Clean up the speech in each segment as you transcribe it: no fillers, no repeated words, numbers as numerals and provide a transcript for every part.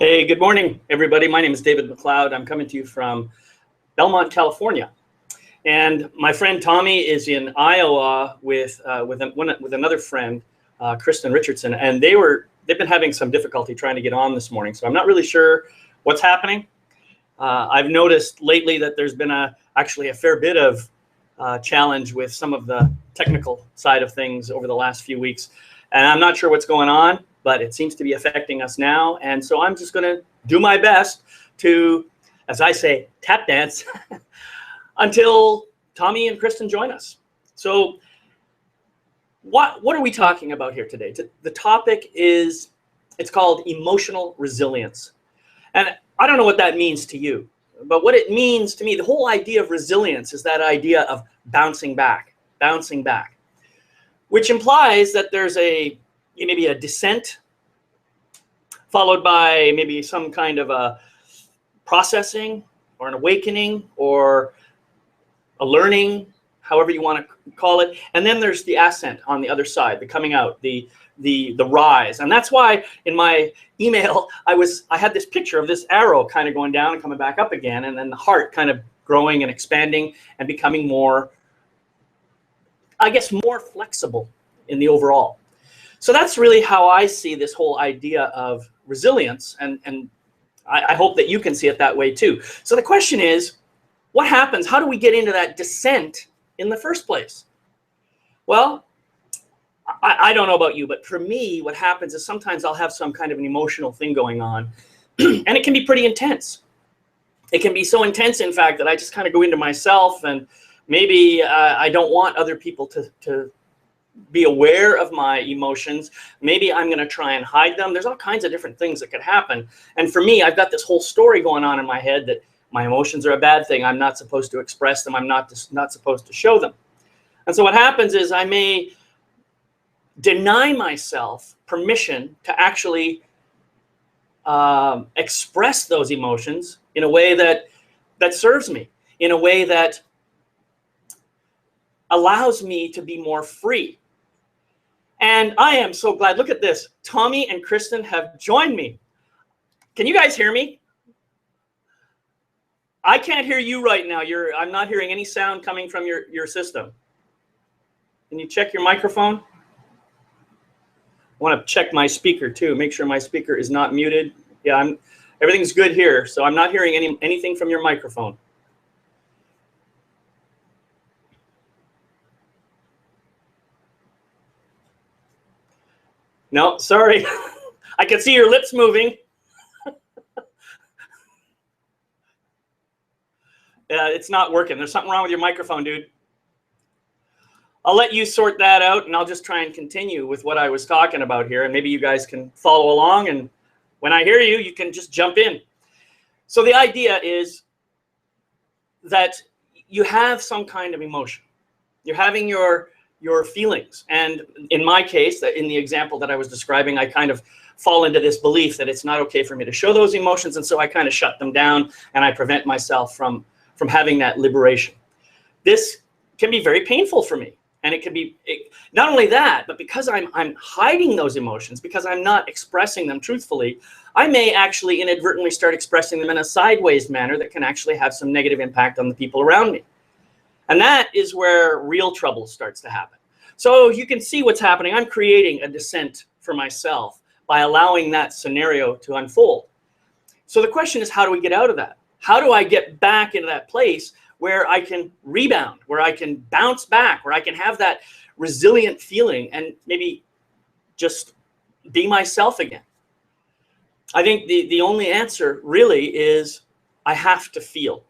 Hey, good morning, everybody. My name is David McLeod. I'm coming to you from Belmont, California. And my friend Tommy is in Iowa with another friend, Kristen Richardson, and they've been having some difficulty trying to get on this morning. So I'm not really sure what's happening. I've noticed lately that there's been actually a fair bit of challenge with some of the technical side of things over the last few weeks. And I'm not sure what's going on, but it seems to be affecting us now. And so I'm just going to do my best to, as I say, tap dance until Tommy and Kristen join us. So what are we talking about here today? The topic is, it's called emotional resilience. And I don't know what that means to you, but what it means to me, the whole idea of resilience is that idea of bouncing back, which implies that there's maybe a descent followed by maybe some kind of a processing or an awakening or a learning, however you want to call it. And then there's the ascent on the other side, the coming out, the rise. And that's why in my email, I had this picture of this arrow kind of going down and coming back up again, and then the heart kind of growing and expanding and becoming more, I guess, more flexible in the overall. So that's really how I see this whole idea of resilience, and I hope that you can see it that way too. So the question is, what happens? How do we get into that descent in the first place? Well, I don't know about you, but for me, what happens is sometimes I'll have some kind of an emotional thing going on, and it can be pretty intense. It can be so intense, in fact, that I just kind of go into myself, and maybe I don't want other people to be aware of my emotions. Maybe I'm going to try and hide them. There's all kinds of different things that could happen. And for me, I've got this whole story going on in my head that my emotions are a bad thing. I'm not supposed to express them. I'm not supposed to show them. And so what happens is I may deny myself permission to actually express those emotions in a way that serves me, in a way that allows me to be more free. And I am so glad. Look at this. Tommy and Kristen have joined me. Can you guys hear me? I can't hear you right now. I'm not hearing any sound coming from your system. Can you check your microphone? I want to check my speaker too. Make sure my speaker is not muted. Yeah, everything's good here, so I'm not hearing anything from your microphone. No, sorry. I can see your lips moving. It's not working. There's something wrong with your microphone, dude. I'll let you sort that out, and I'll just try and continue with what I was talking about here, and maybe you guys can follow along, and when I hear you, you can just jump in. So the idea is that you have some kind of emotion. You're having your feelings. And in my case, in the example that I was describing, I kind of fall into this belief that it's not okay for me to show those emotions, and so I kind of shut them down, and I prevent myself from having that liberation. This can be very painful for me. And it can be not only that, but because I'm hiding those emotions, because I'm not expressing them truthfully, I may actually inadvertently start expressing them in a sideways manner that can actually have some negative impact on the people around me. And that is where real trouble starts to happen. So you can see what's happening. I'm creating a descent for myself by allowing that scenario to unfold. So the question is, how do we get out of that? How do I get back into that place where I can rebound, where I can bounce back, where I can have that resilient feeling and maybe just be myself again? I think the only answer really is I have to feel.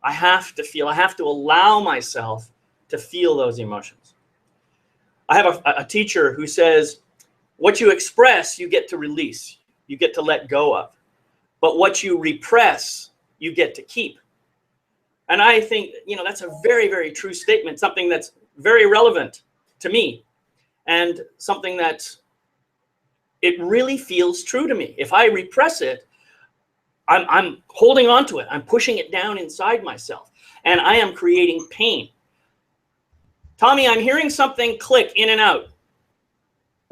I have to allow myself to feel those emotions. I have a teacher who says, what you express, you get to release, you get to let go of. But what you repress, you get to keep. And I think, that's a very, very true statement, something that's very relevant to me, and something that it really feels true to me. If I repress it, I'm holding on to it. I'm pushing it down inside myself, and I am creating pain. Tommy, I'm hearing something click in and out.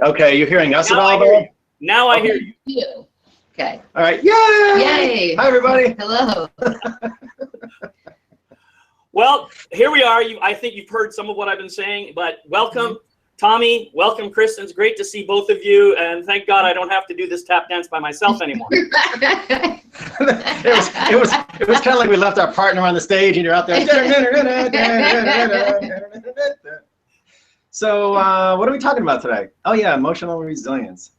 Okay, you're hearing us at all? Now I hear you. Yeah. Okay. All right. Yay! Yay! Hi, everybody. Hello. Well, here we are. I think you've heard some of what I've been saying, but welcome, Tommy. Welcome, Kristen. It's great to see both of you, and thank God I don't have to do this tap dance by myself anymore. it was kind of like we left our partner on the stage, and you're out there. So, what are we talking about today? Oh yeah, emotional resilience.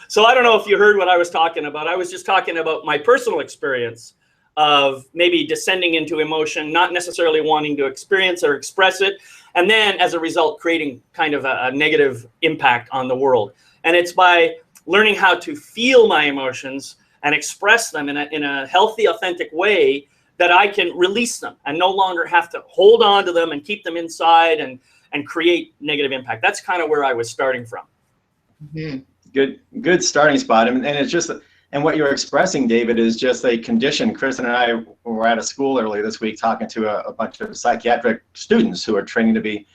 So I don't know if you heard what I was talking about. I was just talking about my personal experience of maybe descending into emotion, not necessarily wanting to experience or express it, and then as a result creating kind of a negative impact on the world. And it's by learning how to feel my emotions and express them in a healthy, authentic way that I can release them and no longer have to hold on to them and keep them inside and create negative impact. That's kind of where I was starting from. Mm-hmm. Good starting spot. And it's just, and what you're expressing, David, is just a condition. Kristen and I were at a school earlier this week talking to a bunch of psychiatric students who are training to be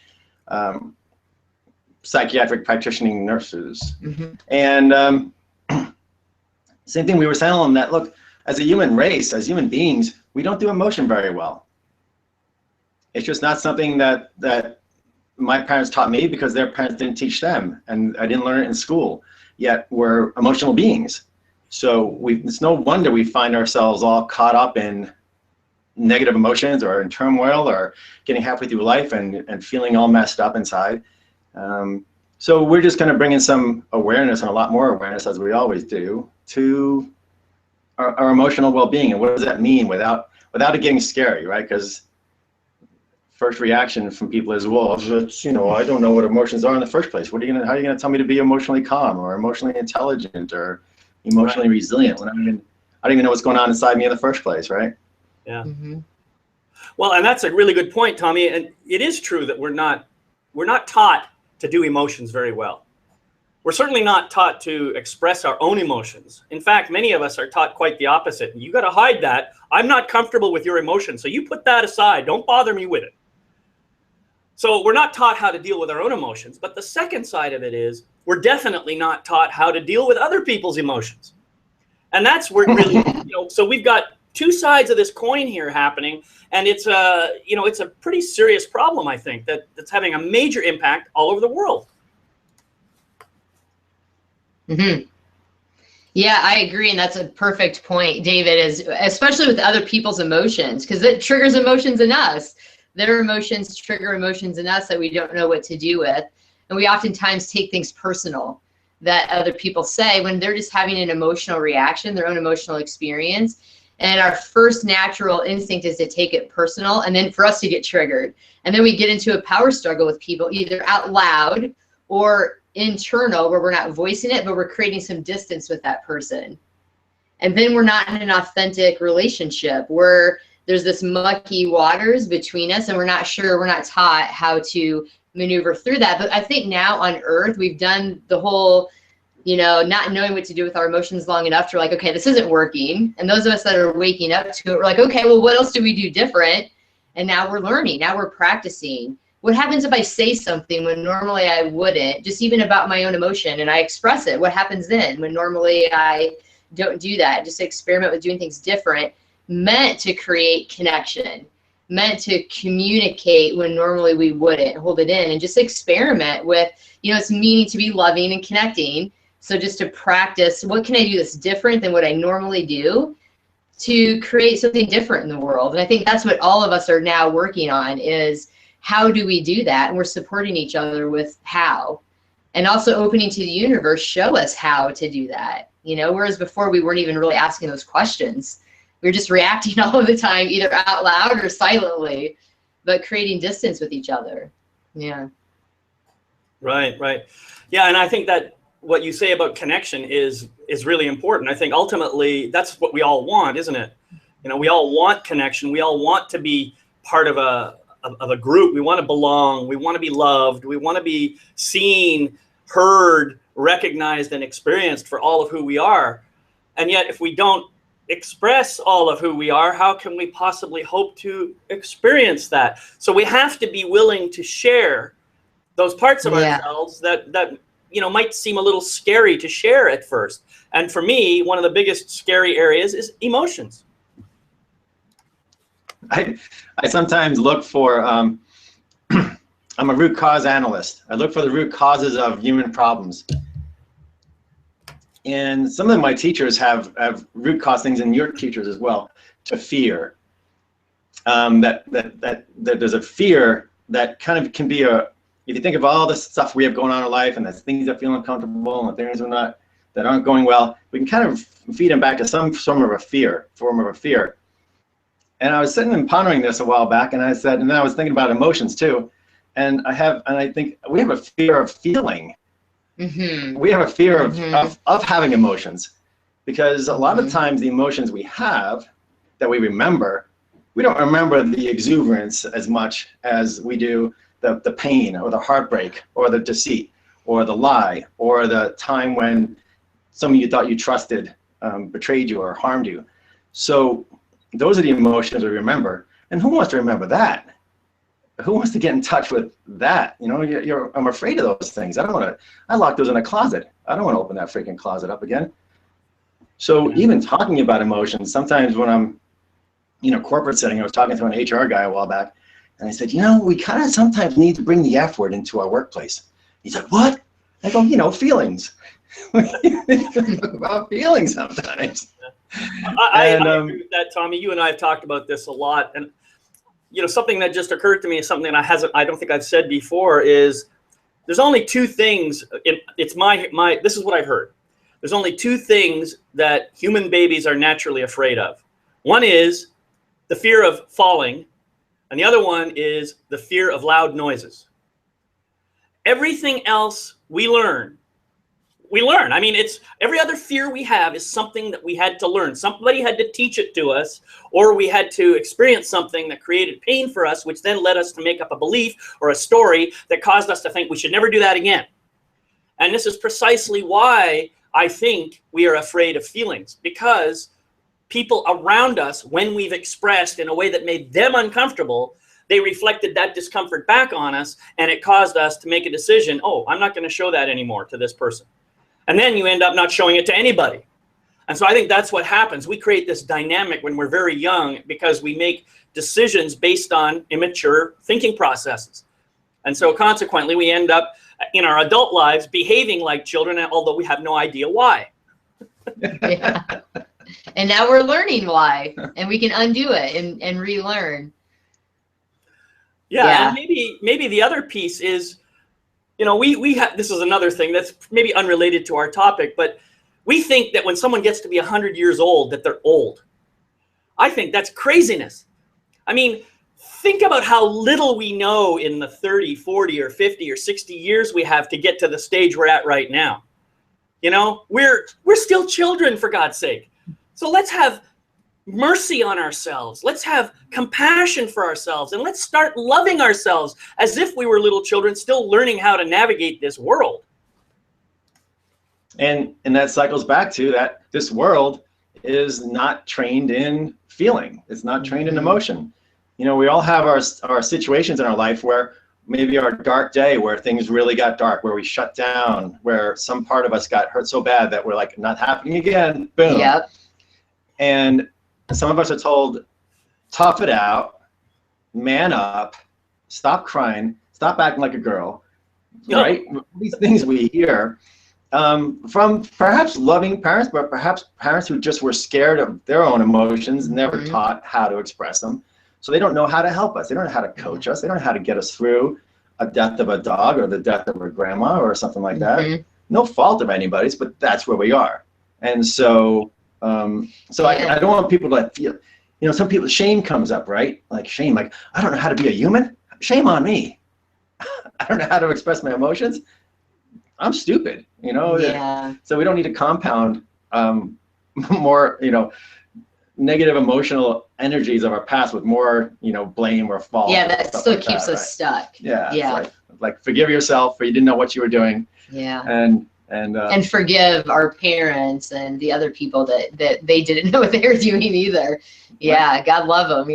psychiatric practicing nurses. Mm-hmm. And same thing, we were telling them that, look, as a human race, as human beings, we don't do emotion very well. It's just not something that my parents taught me because their parents didn't teach them, and I didn't learn it in school. Yet we're emotional beings. So it's no wonder we find ourselves all caught up in negative emotions or in turmoil or getting halfway through life and feeling all messed up inside. So we're just going to bring in some awareness, and a lot more awareness, as we always do, to our emotional well-being. And what does that mean without it getting scary, right? Because first reaction from people is, well, I don't know what emotions are in the first place. How are you gonna tell me to be emotionally calm or emotionally intelligent or emotionally resilient when I don't even know what's going on inside me in the first place, right? Yeah. Mm-hmm. Well, and that's a really good point, Tommy. And it is true that we're not taught to do emotions very well. We're certainly not taught to express our own emotions. In fact, many of us are taught quite the opposite. You got to hide that. I'm not comfortable with your emotions, so you put that aside. Don't bother me with it. So we're not taught how to deal with our own emotions. But the second side of it is we're definitely not taught how to deal with other people's emotions. And that's where really, so we've got two sides of this coin here happening. And it's a pretty serious problem, I think, that's having a major impact all over the world. Mm-hmm. Yeah, I agree. And that's a perfect point, David, is especially with other people's emotions, because it triggers emotions in us. Their emotions trigger emotions in us that we don't know what to do with. And we oftentimes take things personal that other people say when they're just having an emotional reaction, their own emotional experience. And our first natural instinct is to take it personal, and then for us to get triggered. And then we get into a power struggle with people, either out loud or internal, where we're not voicing it, but we're creating some distance with that person. And then we're not in an authentic relationship where there's this mucky waters between us, and we're not taught how to maneuver through that. But I think now on Earth, we've done the whole, not knowing what to do with our emotions long enough to like, okay, this isn't working. And those of us that are waking up to it, we're like, okay, well, what else do we do different? And now we're learning, now we're practicing. What happens if I say something when normally I wouldn't, just even about my own emotion, and I express it? What happens then when normally I don't do that? Just experiment with doing things different, meant to create connection, meant to communicate when normally we wouldn't, hold it in, and just experiment with, it's meaning to be loving and connecting. So just to practice, what can I do that's different than what I normally do to create something different in the world? And I think that's what all of us are now working on, is how do we do that? And we're supporting each other with how, and also opening to the universe, show us how to do that. Whereas before we weren't even really asking those questions. We were just reacting all of the time, either out loud or silently, but creating distance with each other. Yeah. Right. Yeah, and I think that what you say about connection is really important. I think ultimately that's what we all want, isn't it? We all want connection. We all want to be part of a group. We want to belong. We want to be loved. We want to be seen, heard, recognized, and experienced for all of who we are. And yet, if we don't express all of who we are, how can we possibly hope to experience that? So we have to be willing to share those parts of ourselves that might seem a little scary to share at first. And for me, one of the biggest scary areas is emotions. I sometimes look for, I'm a root cause analyst. I look for the root causes of human problems. And some of my teachers have root cause things, and your teachers as well, to fear. That there's a fear that kind of can be if you think of all the stuff we have going on in life, and the things that feel uncomfortable and things that aren't going well, we can kind of feed them back to some form of a fear. And I was sitting and pondering this a while back, and I said, and then I was thinking about emotions too, and I think we have a fear of feeling. Mm-hmm. We have a fear of having emotions, because a lot of times the emotions we have that we remember, we don't remember the exuberance as much as we do the pain or the heartbreak or the deceit or the lie or the time when someone you thought you trusted betrayed you or harmed you. So those are the emotions we remember. And who wants to remember that? Who wants to get in touch with that? I'm afraid of those things. I lock those in a closet. I don't want to open that freaking closet up again. So even talking about emotions, sometimes when I'm, corporate setting, I was talking to an HR guy a while back, and I said, we kind of sometimes need to bring the F word into our workplace. He said, what? I go, feelings. About feelings sometimes. I agree with that, Tommy. You and I have talked about this a lot, and something that just occurred to me is something that I don't think I've said before is there's only two things. This is what I've heard. There's only two things that human babies are naturally afraid of. One is the fear of falling, and the other one is the fear of loud noises. Everything else we learn. I mean, it's every other fear we have is something that we had to learn. Somebody had to teach it to us, or we had to experience something that created pain for us, which then led us to make up a belief or a story that caused us to think we should never do that again. And this is precisely why I think we are afraid of feelings, because people around us, when we've expressed in a way that made them uncomfortable, they reflected that discomfort back on us, and it caused us to make a decision, oh, I'm not going to show that anymore to this person. And then you end up not showing it to anybody. And so I think that's what happens. We create this dynamic when we're very young because we make decisions based on immature thinking processes. And so consequently, we end up in our adult lives behaving like children, although we have no idea why. Yeah. And now we're learning why, and we can undo it and relearn. Yeah. And maybe the other piece is, we have, this is another thing that's maybe unrelated to our topic, but we think that when someone gets to be 100 years old, that they're old. I think that's craziness. I mean, think about how little we know in the 30, 40, or 50, or 60 years we have to get to the stage we're at right now. We're still children, for God's sake. So let's have mercy on ourselves. Let's have compassion for ourselves, and let's start loving ourselves as if we were little children still learning how to navigate this world. And that cycles back to that this world is not trained in feeling. It's not trained in emotion. We all have our situations in our life where maybe our dark day, where things really got dark, where we shut down, where some part of us got hurt so bad that we're like, not happening again. Boom. Yep. And some of us are told, tough it out, man up, stop crying, stop acting like a girl, right? These things we hear from perhaps loving parents, but perhaps parents who just were scared of their own emotions, never taught how to express them. So they don't know how to help us. They don't know how to coach us. They don't know how to get us through a death of a dog or the death of a grandma or something like that. No fault of anybody's, but that's where we are. And so, I don't want people to feel, some people, shame comes up, right? Like shame, like, I don't know how to be a human. Shame on me. I don't know how to express my emotions. I'm stupid, Yeah. So we don't need to compound more, negative emotional energies of our past with more, blame or fault. Yeah, that still keeps us stuck. Yeah. Yeah. Like forgive yourself, for you didn't know what you were doing. Yeah. And forgive our parents and the other people that they didn't know what they were doing either. Yeah, God love them,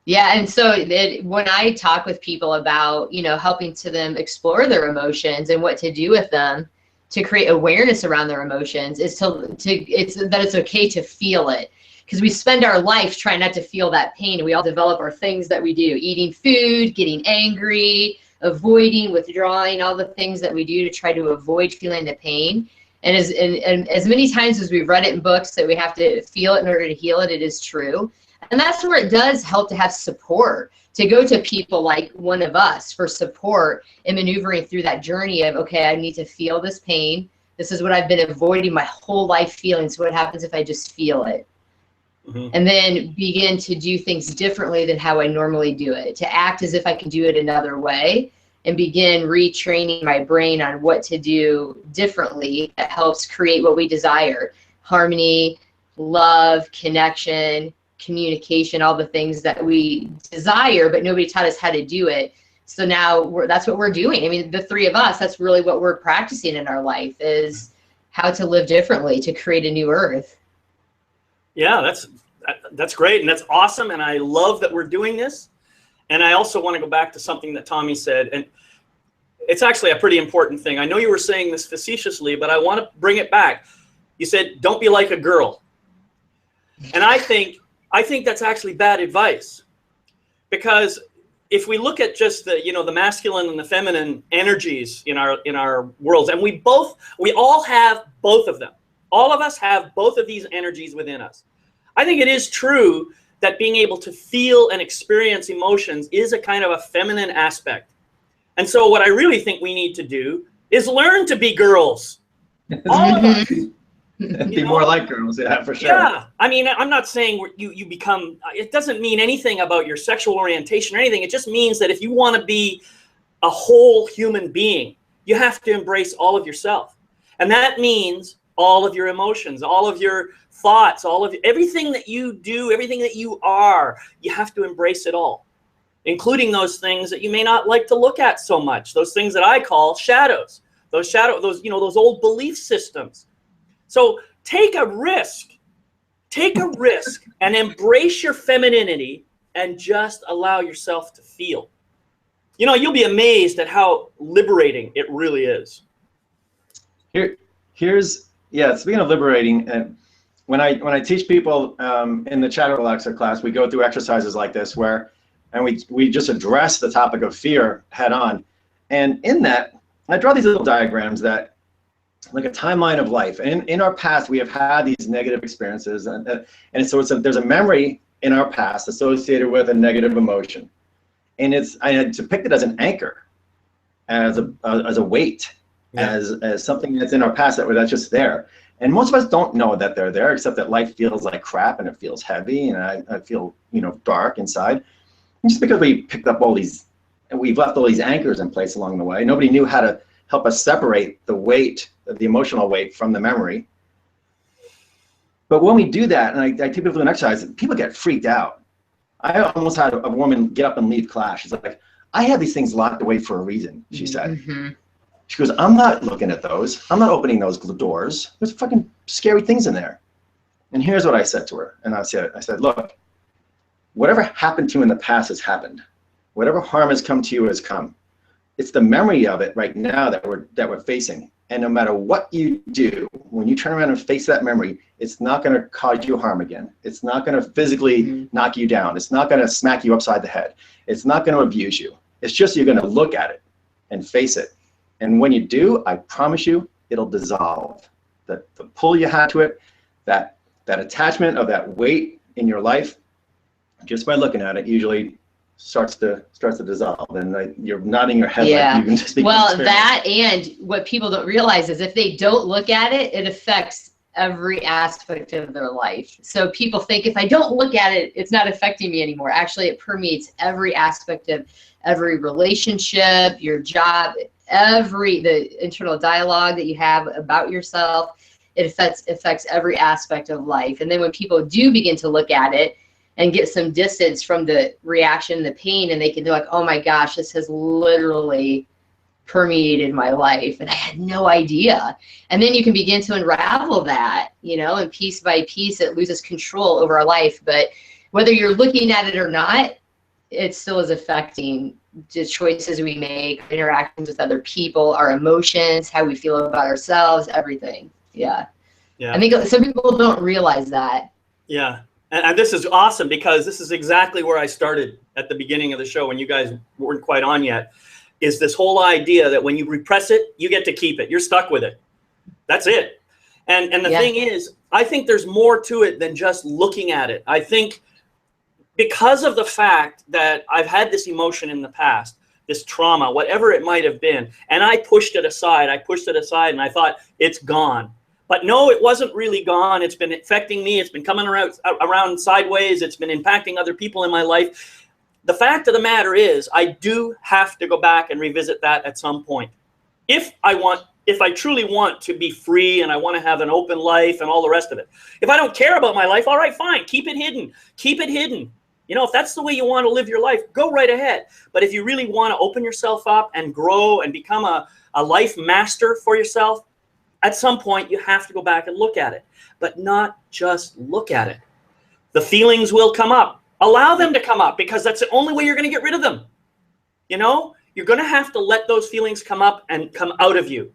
Yeah, and so when I talk with people about, helping to them explore their emotions and what to do with them to create awareness around their emotions, is that it's okay to feel it. Because we spend our life trying not to feel that pain. We all develop our things that we do, eating food, getting angry, avoiding, withdrawing, all the things that we do to try to avoid feeling the pain. And as many times as we've read it in books that we have to feel it in order to heal it, it is true. And that's where it does help to have support, to go to people like one of us for support in maneuvering through that journey of, okay, I need to feel this pain. This is what I've been avoiding my whole life feeling. So what happens if I just feel it? Mm-hmm. And then begin to do things differently than how I normally do it, to act as if I can do it another way, and begin retraining my brain on what to do differently that helps create what we desire: harmony, love, connection, communication, all the things that we desire, but nobody taught us how to do it. So now that's what we're doing. I mean, the three of us, that's really what we're practicing in our life, is how to live differently to create a new earth. Yeah, that's great, and that's awesome, and I love that we're doing this. And I also want to go back to something that Tommy said, and it's actually a pretty important thing. I know you were saying this facetiously, but I want to bring it back. You said, don't be like a girl. And I think that's actually bad advice, because if we look at just the masculine and the feminine energies in our worlds, and we all have both of them. All of us have both of these energies within us. I think it is true that being able to feel and experience emotions is a kind of a feminine aspect. And so what I really think we need to do is learn to be girls. All of us. Be more like girls, yeah, for sure. Yeah, I mean, I'm not saying you become, it doesn't mean anything about your sexual orientation or anything. It just means that if you want to be a whole human being, you have to embrace all of yourself. And that means all of your emotions, all of your thoughts, everything that you do, everything that you are, you have to embrace it all, including those things that you may not like to look at so much, those things that I call shadows, those old belief systems. So take a risk and embrace your femininity and just allow yourself to feel. You'll be amazed at how liberating it really is. Speaking of liberating, and when I teach people in the Chatter Relaxer class, we go through exercises like this and we just address the topic of fear head on. And in that, I draw these little diagrams that like a timeline of life. And in our past, we have had these negative experiences, and so there's a memory in our past associated with a negative emotion, and I depict it as an anchor, as a weight. Yeah. As something that's in our past that's just there. And most of us don't know that they're there, except that life feels like crap and it feels heavy, and I feel dark inside. And just because we picked up we've left all these anchors in place along the way. Nobody knew how to help us separate the weight, the emotional weight, from the memory. But when we do that, and I take people through an exercise, people get freaked out. I almost had a woman get up and leave class. She's like, I have these things locked away for a reason, she said. Mm-hmm. She goes, I'm not looking at those. I'm not opening those doors. There's fucking scary things in there. And here's what I said to her. And I said, look, whatever happened to you in the past has happened. Whatever harm has come to you has come. It's the memory of it right now that we're facing. And no matter what you do, when you turn around and face that memory, it's not going to cause you harm again. It's not going to physically knock you down. It's not going to smack you upside the head. It's not going to abuse you. It's just you're going to look at it and face it. And when you do, I promise you, it'll dissolve. The pull you had to it, that attachment of that weight in your life, just by looking at it, usually starts to dissolve. And you're nodding your head like you can just speak. Well, that, and what people don't realize is if they don't look at it, it affects every aspect of their life. So people think if I don't look at it, it's not affecting me anymore. Actually, it permeates every aspect of every relationship, your job, the internal dialogue that you have about yourself. It affects every aspect of life. And then when people do begin to look at it and get some distance from the reaction, the pain, and they can be like, oh my gosh, this has literally permeated my life and I had no idea. And then you can begin to unravel that, and piece by piece it loses control over our life. But whether you're looking at it or not, it still is affecting the choices we make, interactions with other people, our emotions, how we feel about ourselves, everything. Yeah. Yeah. I think some people don't realize that. Yeah. And this is awesome, because this is exactly where I started at the beginning of the show when you guys weren't quite on yet, is this whole idea that when you repress it, you get to keep it. You're stuck with it. That's it. And the thing is, I think there's more to it than just looking at it. I think because of the fact that I've had this emotion in the past, this trauma, whatever it might have been, and I pushed it aside and I thought it's gone. But no, it wasn't really gone. It's been affecting me. It's been coming around sideways. It's been impacting other people in my life. The fact of the matter is, I do have to go back and revisit that at some point. If I truly want to be free and I want to have an open life and all the rest of it. If I don't care about my life, all right, fine, keep it hidden. Keep it hidden. You know, if that's the way you want to live your life, go right ahead. But if you really want to open yourself up and grow and become a life master for yourself, at some point you have to go back and look at it, but not just look at it. The feelings will come up. Allow them to come up, because that's the only way you're going to get rid of them. You know, you're going to have to let those feelings come up and come out of you.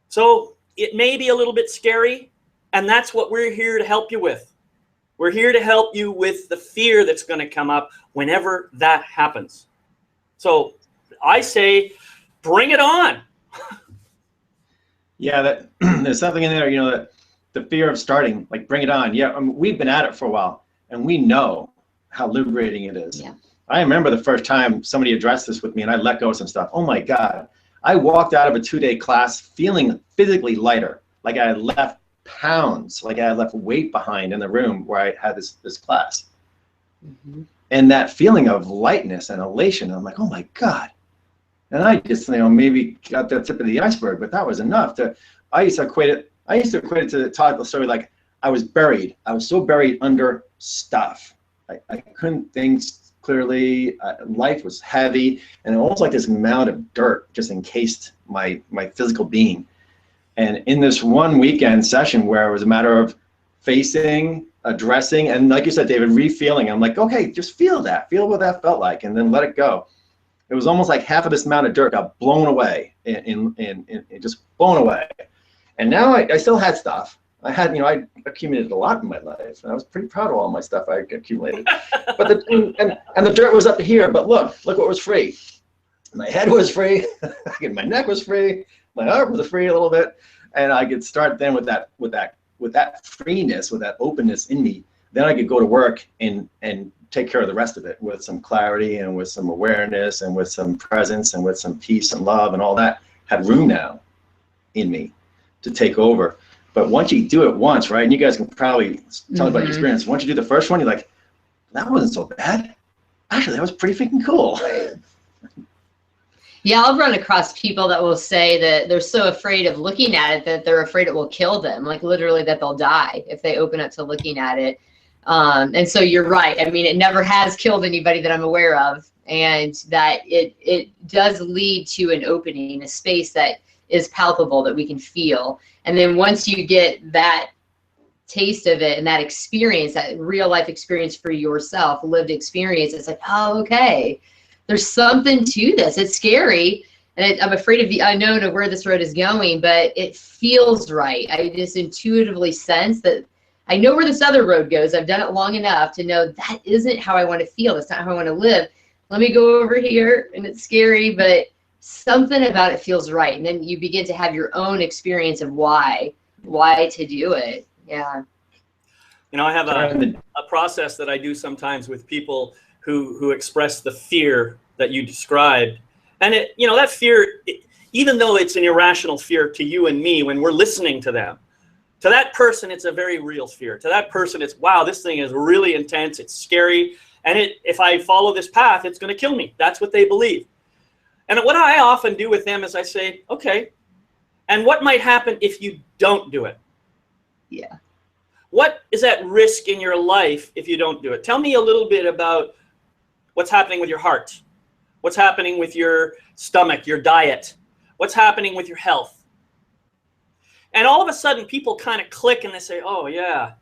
So it may be a little bit scary, and that's what we're here to help you with. We're here to help you with the fear that's going to come up whenever that happens. So I say, bring it on. Yeah, there's something in there, you know, that the fear of starting, like, bring it on. Yeah, I mean, we've been at it for a while, and we know how liberating it is. Yeah. I remember the first time somebody addressed this with me and I let go of some stuff. Oh my God. I walked out of a 2-day class feeling physically lighter, like I had left pounds, like I had left weight behind in the room where I had this class. Mm-hmm. And that feeling of lightness and elation, I'm like, oh my God. And I just, you know, maybe got the tip of the iceberg, but that was enough. I used to equate it to the topical story, like I was so buried under stuff. I couldn't think clearly. Life was heavy, and almost like this mound of dirt just encased my physical being. And in this one weekend session where it was a matter of facing, addressing, and like you said, David, re-feeling, I'm like, okay, just feel what that felt like, and then let it go. It was almost like half of this mound of dirt got blown away, in just blown away. And now I still had stuff. I accumulated a lot in my life, and I was pretty proud of all my stuff I accumulated. But the dirt was up here. But look what was free. My head was free. My neck was free. My arm was free a little bit, and I could start then with that freeness, with that openness in me. Then I could go to work and take care of the rest of it with some clarity and with some awareness and with some presence and with some peace and love, and all that had room now in me to take over. But once you do it once, right, and you guys can probably tell about your experience. Once you do the first one, you're like, that wasn't so bad. Actually, that was pretty freaking cool. Yeah, I'll run across people that will say that they're so afraid of looking at it that they're afraid it will kill them, like literally that they'll die if they open up to looking at it. And so you're right. I mean, it never has killed anybody that I'm aware of, and that it does lead to an opening, a space that is palpable, that we can feel. And then once you get that taste of it and that experience, that real life experience for yourself, lived experience, it's like, oh, okay, there's something to this. It's scary, and I'm afraid of the unknown of where this road is going, but it feels right. I just intuitively sense that I know where this other road goes. I've done it long enough to know that isn't how I want to feel. That's not how I want to live. Let me go over here, and it's scary, but something about it feels right. And then you begin to have your own experience of why to do it. Yeah. You know, I have a process that I do sometimes with people who express the fear that you described. And that fear, even though it's an irrational fear to you and me when we're listening to them, to that person, it's a very real fear. To that person, it's, wow, this thing is really intense. It's scary. And if I follow this path, it's going to kill me. That's what they believe. And what I often do with them is I say, okay, and what might happen if you don't do it? Yeah. What is at risk in your life if you don't do it? Tell me a little bit about what's happening with your heart. What's happening with your stomach, your diet? What's happening with your health? And all of a sudden, people kind of click and they say, oh, yeah,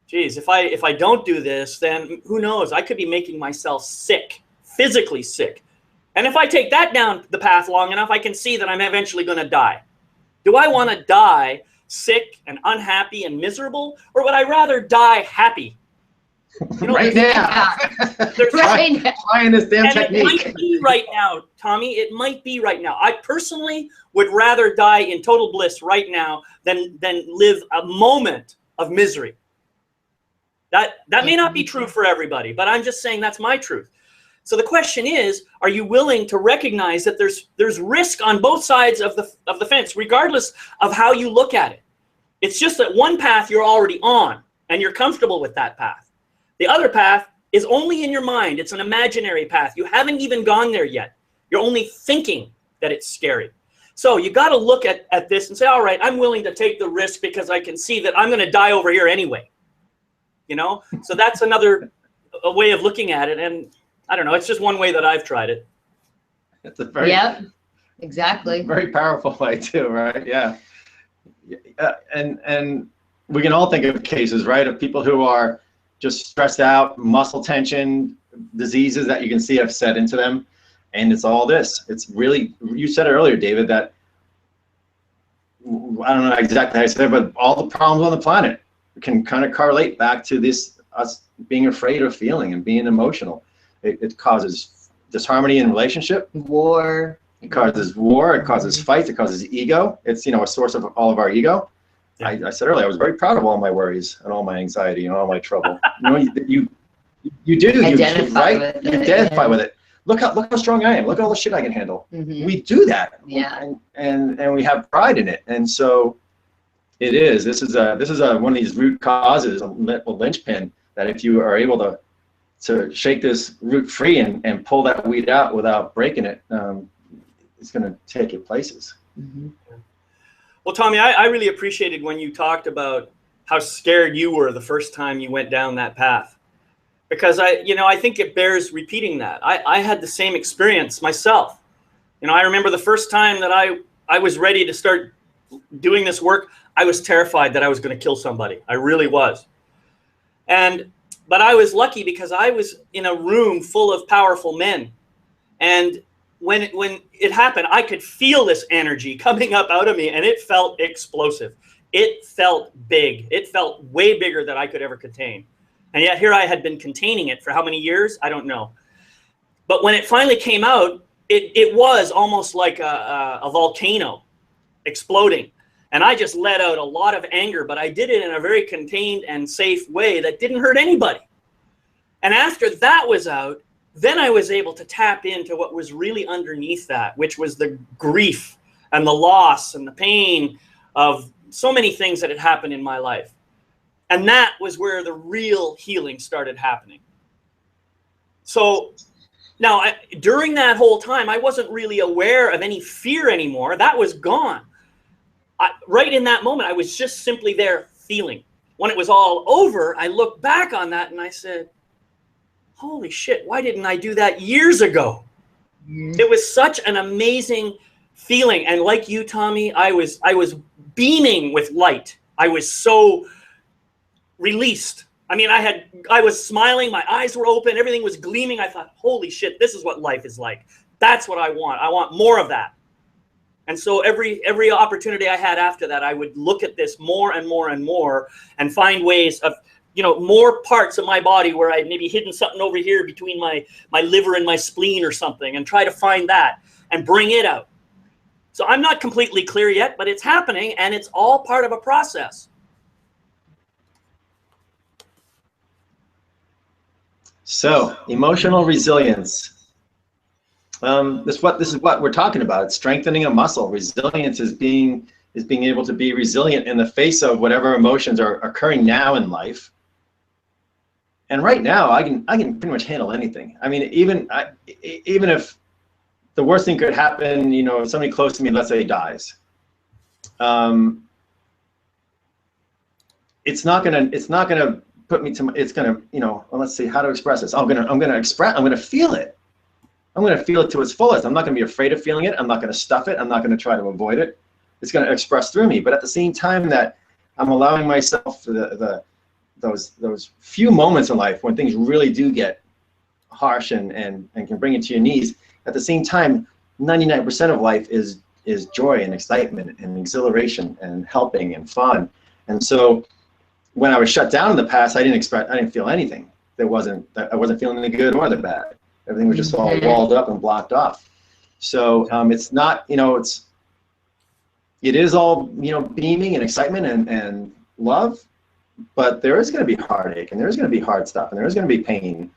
geez, if I don't do this, then who knows? I could be making myself sick, physically sick. And if I take that down the path long enough, I can see that I'm eventually going to die. Do I want to die sick and unhappy and miserable, or would I rather die happy? You know, right now. Trying this damn technique. It might be right now, Tommy. It might be right now. I personally would rather die in total bliss right now than live a moment of misery. That may not be true for everybody, but I'm just saying that's my truth. So the question is, are you willing to recognize that there's risk on both sides of the fence, regardless of how you look at it? It's just that one path you're already on, and you're comfortable with that path. The other path is only in your mind. It's an imaginary path. You haven't even gone there yet. You're only thinking that it's scary. So you got to look at this and say, all right, I'm willing to take the risk because I can see that I'm going to die over here anyway. You know? So that's a way of looking at it. And I don't know. It's just one way that I've tried it. It's a very, exactly. Very powerful way too, right? Yeah. And we can all think of cases, right, of people who are just stressed out, muscle tension, diseases that you can see have set into them. And it's all this. It's really, you said it earlier, David, that I don't know exactly how you said it, but all the problems on the planet can kind of correlate back to this, us being afraid of feeling and being emotional. It causes disharmony in relationship. War. It causes war. It causes fights. It causes ego. It's, you know, a source of all of our ego. Yeah. I said earlier, I was very proud of all my worries and all my anxiety and all my trouble. You know, you do. Identify with it. You identify with it. Look how strong I am. Look at all the shit I can handle. Mm-hmm. We do that. Yeah. And we have pride in it. And so it is. This is one of these root causes, a linchpin, that if you are able to shake this root free and pull that weed out without breaking it, it's going to take you places. Mm-hmm. Well, Tommy, I really appreciated when you talked about how scared you were the first time you went down that path, because I think it bears repeating that. I had the same experience myself. You know, I remember the first time that I was ready to start doing this work, I was terrified that I was going to kill somebody. I really was. But I was lucky because I was in a room full of powerful men. And when it happened, I could feel this energy coming up out of me, and it felt explosive. It felt big. It felt way bigger than I could ever contain. And yet here I had been containing it for how many years? I don't know. But when it finally came out, it was almost like a volcano exploding. And I just let out a lot of anger, but I did it in a very contained and safe way that didn't hurt anybody. And after that was out, then I was able to tap into what was really underneath that, which was the grief and the loss and the pain of so many things that had happened in my life. And that was where the real healing started happening. So now, during that whole time, I wasn't really aware of any fear anymore. That was gone. Right in that moment, I was just simply there feeling. When it was all over, I looked back on that and I said, holy shit, why didn't I do that years ago? Mm. It was such an amazing feeling. And like you, Tommy, I was beaming with light. I was so released. I mean, I was smiling, my eyes were open, everything was gleaming. I thought, holy shit, this is what life is like. That's what I want. I want more of that. And so every opportunity I had after that, I would look at this more and more and more and find ways of, more parts of my body where I'd maybe hidden something over here between my liver and my spleen or something, and try to find that and bring it out. So I'm not completely clear yet, but it's happening, and it's all part of a process. So emotional resilience. This is what we're talking about. It's strengthening a muscle. Resilience is being able to be resilient in the face of whatever emotions are occurring now in life. And right now, I can pretty much handle anything. I mean, even if the worst thing could happen, if somebody close to me, let's say, dies, it's not gonna put me to. It's gonna, well, let's see how to express this. I'm gonna feel it. I'm going to feel it to its fullest. I'm not going to be afraid of feeling it. I'm not going to stuff it. I'm not going to try to avoid it. It's going to express through me. But at the same time that I'm allowing myself the those few moments in life when things really do get harsh and can bring you to your knees. At the same time, 99% of life is joy and excitement and exhilaration and helping and fun. And so when I was shut down in the past, I didn't feel anything. I wasn't feeling the good or the bad. Everything was just all walled up and blocked off. So it's not, it is all, beaming and excitement and love, but there is going to be heartache, and there is going to be hard stuff, and there is going to be pain.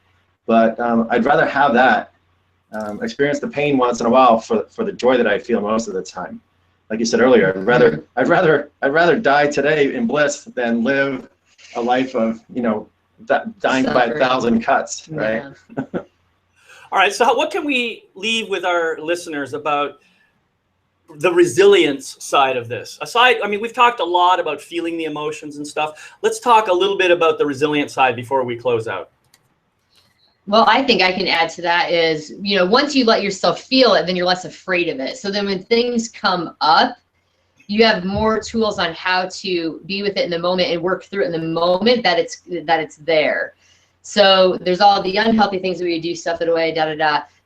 But I'd rather have that, experience the pain once in a while for the joy that I feel most of the time. Like you said earlier, I'd rather die today in bliss than live a life of, dying by 1,000 cuts, right? Yeah. All right, so what can we leave with our listeners about the resilience side of this? We've talked a lot about feeling the emotions and stuff. Let's talk a little bit about the resilient side before we close out. Well, I think I can add to that is, once you let yourself feel it, then you're less afraid of it. So then when things come up, you have more tools on how to be with it in the moment and work through it in the moment that it's there. So there's all the unhealthy things that we do, stuff it away,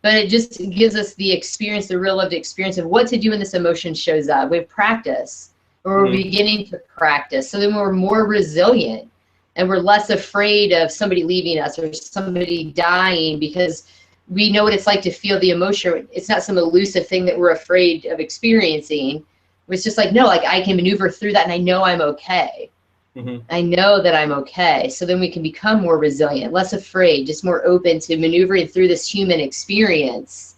but it just gives us the experience, the real lived experience of what to do when this emotion shows up. We have practice, or we're beginning to practice. So then we're more resilient, and we're less afraid of somebody leaving us or somebody dying, because we know what it's like to feel the emotion. It's not some elusive thing that we're afraid of experiencing. It's just like, no, I can maneuver through that, and I know I'm okay. I know that I'm okay. So then we can become more resilient, less afraid, just more open to maneuvering through this human experience.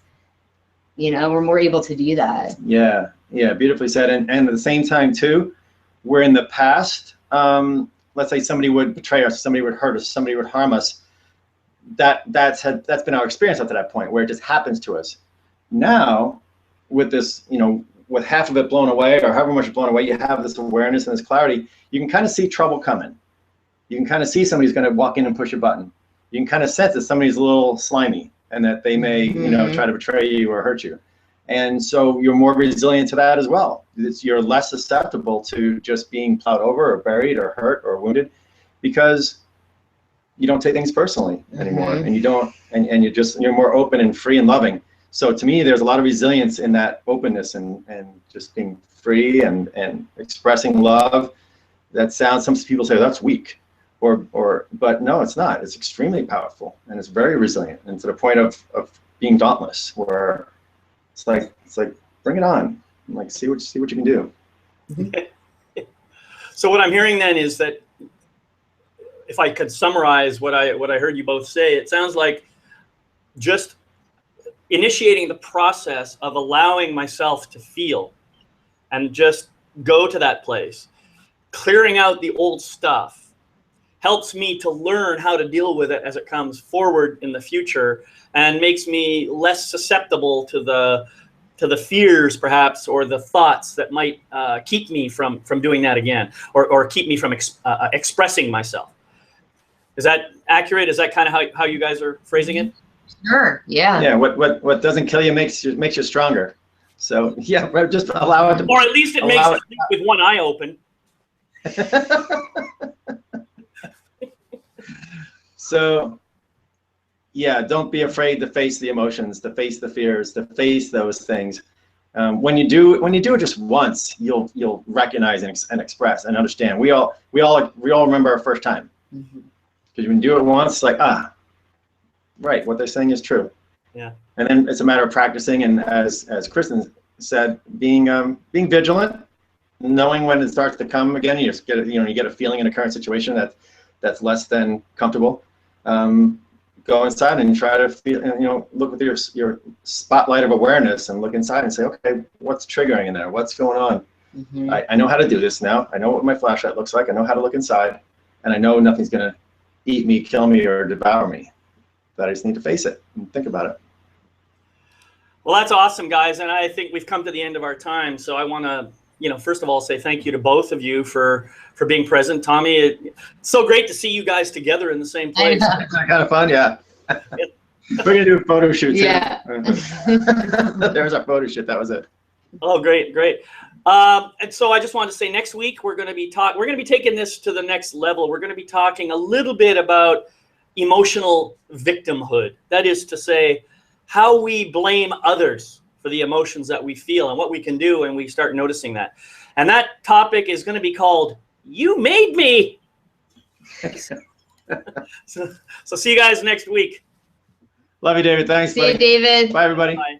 We're more able to do that. Yeah, beautifully said. And at the same time too, we're in the past, let's say somebody would betray us, somebody would hurt us, somebody would harm us. That's been our experience up to that point, where it just happens to us. Now, with this, with half of it blown away, or however much blown away, you have this awareness and this clarity. You can kind of see trouble coming. You can kind of see somebody's going to walk in and push a button. You can kind of sense that somebody's a little slimy, and that they may, try to betray you or hurt you. And so you're more resilient to that as well. You're less susceptible to just being plowed over or buried or hurt or wounded, because you don't take things personally anymore, and you don't, and you're more open and free and loving. So to me, there's a lot of resilience in that openness and just being free and expressing love. That sounds, some people say that's weak, but no, it's not. It's extremely powerful, and it's very resilient, and to the point of being dauntless, where it's like bring it on, like see what you can do. So what I'm hearing then is that, if I could summarize what I heard you both say, it sounds like just initiating the process of allowing myself to feel and just go to that place, clearing out the old stuff, helps me to learn how to deal with it as it comes forward in the future, and makes me less susceptible to the fears, perhaps, or the thoughts that might keep me from doing that again, or keep me from expressing myself. Is that accurate? Is that kind of how you guys are phrasing it? Sure. Yeah. Yeah. What doesn't kill you makes you stronger. So yeah, just allow it to. Or at least it makes you think with one eye open. So yeah, don't be afraid to face the emotions, to face the fears, to face those things. When you do it just once, you'll recognize and express and understand. We all remember our first time, because when you do it once, like right, what they're saying is true. Yeah. And then it's a matter of practicing, and as Kristen said, being vigilant, knowing when it starts to come again. You just get you get a feeling in a current situation that's less than comfortable. Go inside and try to feel, look with your spotlight of awareness and look inside and say, okay, what's triggering in there? What's going on? I know how to do this now. I know what my flashlight looks like. I know how to look inside, and I know nothing's gonna eat me, kill me, or devour me. But I just need to face it and think about it. Well, that's awesome, guys, and I think we've come to the end of our time. So I want to, first of all, say thank you to both of you for being present. Tommy, it's so great to see you guys together in the same place. Isn't that kind of fun? Yeah. We're gonna do a photo shoot. Yeah. There's our photo shoot. That was it. Oh, great, great. And so I just wanted to say, next week we're going to be taking this to the next level. We're going to be talking a little bit about emotional victimhood. That is to say, how we blame others for the emotions that we feel and what we can do when we start noticing that. And that topic is going to be called "You Made Me." So see you guys next week. Love you, David. Thanks, See you, buddy. David. Bye, everybody. Bye.